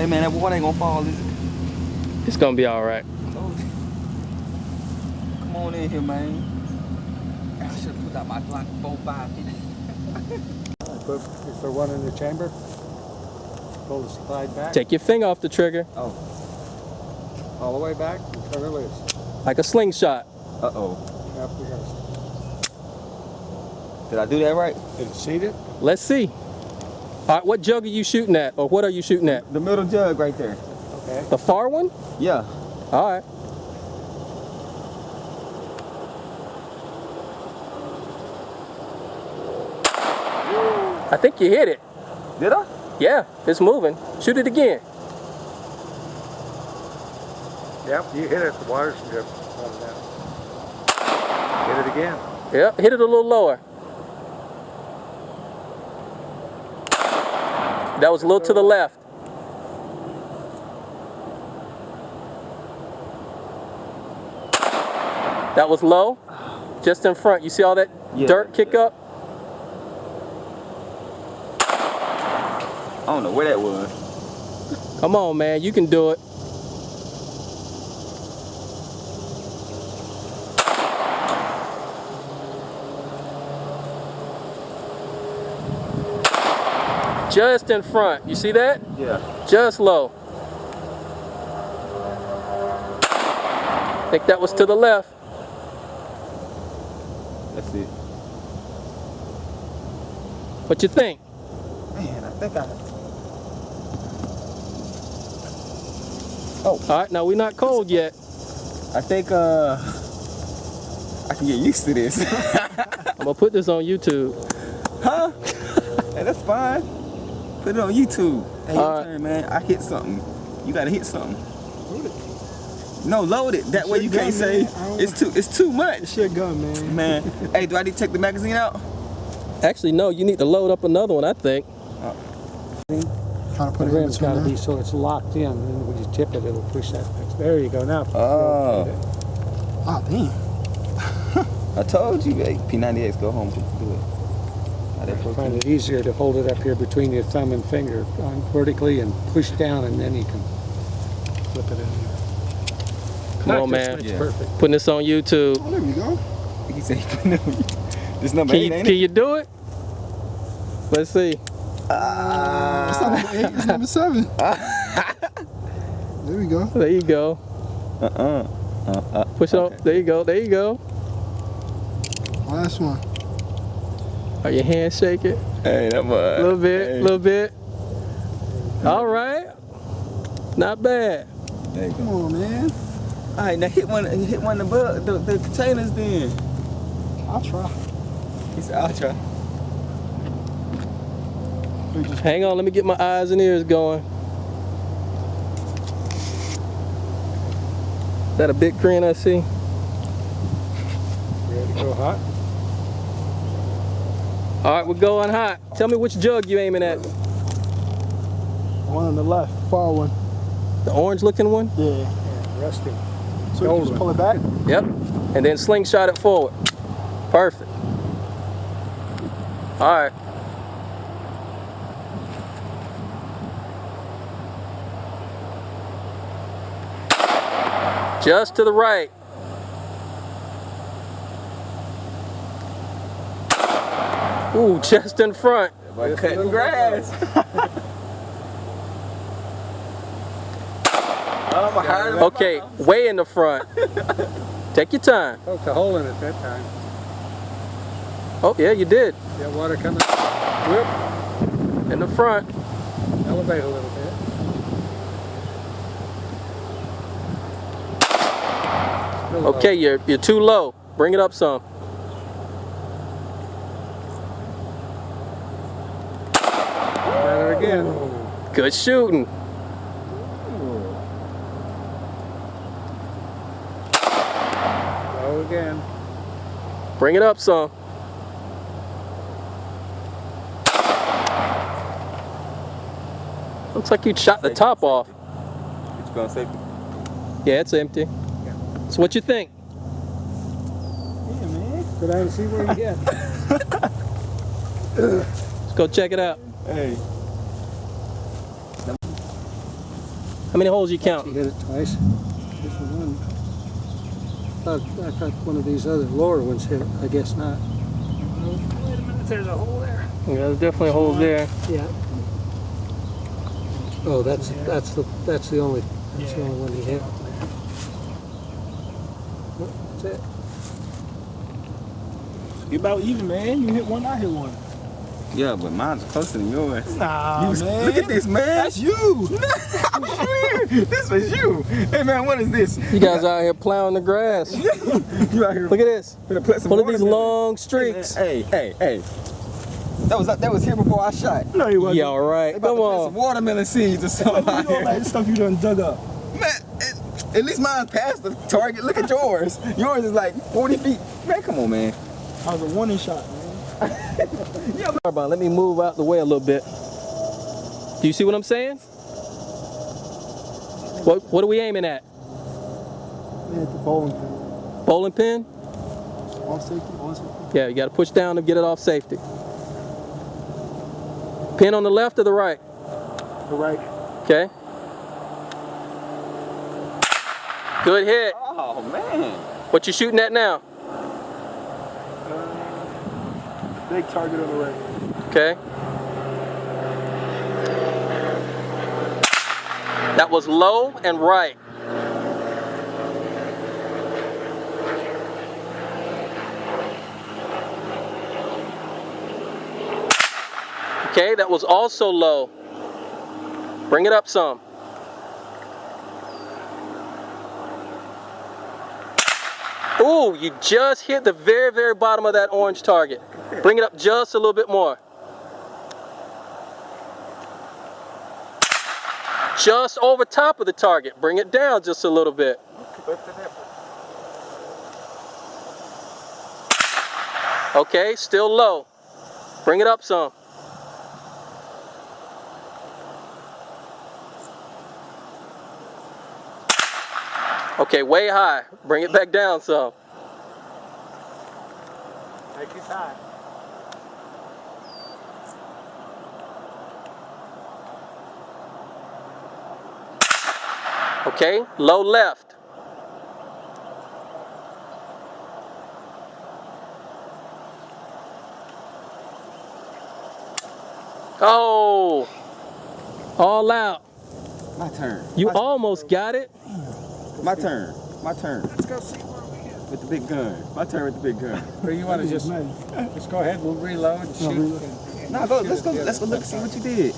Hey man, that water ain't gonna fall, is it? It's gonna be all right. Come on in here, man. I should have put out my Glock 4550. Is there one in the chamber? Pull the slide back. Take your finger off the trigger. Oh. All the way back and turn it loose. Like a slingshot. Uh-oh. Yep, we got Did I do that right? Did it seat it? Let's see. All right, what jug are you shooting at? Or what are you shooting at? The middle jug right there. Okay. The far one? Yeah. All right. I think you hit it. Did I? Yeah, it's moving. Shoot it again. Yep, you hit it. The water's drip. Hit it again. Yep, hit it a little lower. That was a little to the left. That was low, just in front. You see all that dirt kick up? I don't know where that was. Come on, man, you can do it. Just in front. You see that? Yeah. Just low. I think that was to the left. Let's see. What you think? Man, I think I... All right, now we're not cold yet. I think I can get used to this. I'm gonna put this on YouTube. Huh? Hey, that's fine. Put it on YouTube. Hey, All your right. turn, man. I hit something. You gotta hit something. No, load it. That way you can't say it's too much. It's your gun, man. Man, hey, do I need to take the magazine out? Actually, no, you need to load up another one, I think. Kind of put the rim's got to be so it's locked in, and then when you tip it, it'll push that. There you go. Now. Oh. Oh, damn. I told you, hey, P98s, go home to do it. I find it easier to hold it up here between your thumb and finger vertically and push down, and then you can flip it in there. Come on, man. It's perfect. Putting this on YouTube. Oh, there you go. He said, this number 8, ain't Can it? you do it? Let's see. It's not number 8, it's number 7. There we go. There you go. Push it up. There you go. There you go. Last one. Are your hands shaking? Hey, that was. A little bit, a little bit. All right. Not bad. Hey, Come on, man. all right, now hit one of the containers then. I'll try. He said, I'll try. Hang on, let me get my eyes and ears going. Is that a big crane I see? Ready to go hot? All right, we're going hot. Tell me which jug you aiming at. One on the left, far one. The orange looking one? Yeah. Resting. So you just pull it back? Yep. And then slingshot it forward. Perfect. All right. Just to the right. Ooh, just in front. By cutting grass. Okay, way in the front. Take your time. Poked a hole in it that time. Oh, yeah, you did. Yeah, water coming. Whoop. In the front. Elevate a little bit. Okay, you're too low. Bring it up some. Got it again. Good shooting. Go again. Bring it up some. Looks like you shot the top off. It's going safety. Yeah, it's empty. So what you think? Yeah, man. Go down and see where you get. Let's go check it out. Hey. How many holes you You counting? hit it twice. Here's the one. I thought one of these other lower ones hit it. I guess not. Wait a minute, there's a hole there. Yeah, there's definitely holes there. Yeah. Oh, that's the only one he hit. That's it. You about even, man. You hit one, I hit one. Yeah, but mine's closer than yours. Nah, man. Look at this, man. That's you. This was you. Hey, man, what is this? You guys out here plowing the grass. You out here. Look at this. Finna put some One of these watermelon. long streaks. Hey. That was here before I shot. No, you wasn't. Yeah, all right. They about Come to plant some on. watermelon seeds or something Look out at all here. that stuff you done dug up. Man, at least mine's past the target. Look at yours. Yours is like 40 feet. Man, come on, man. I was a warning shot, man. Let me move out the way a little bit. Do you see what I'm saying? What are we aiming at? We hit the bowling pin. Bowling pin? Off safety, on safety. Yeah, you got to push down to get it off safety. Pin on the left or the right? The right. Okay. Good hit. Oh, man. What you shooting at now? Big target on the right. Okay. That was low and right. Okay, that was also low. Bring it up some. Ooh, you just hit the very, very bottom of that orange target. Bring it up just a little bit more. Just over top of the target. Bring it down just a little bit. Okay, still low. Bring it up some. Okay, way high. Bring it back down some. Take his high. Okay, low left. Oh, all out. My turn. You almost got it. My turn. My turn. Let's go see where we hit. With the big gun. My turn with the big gun. Or you want to just go ahead, we'll reload and shoot. No, let's go look and see what you did.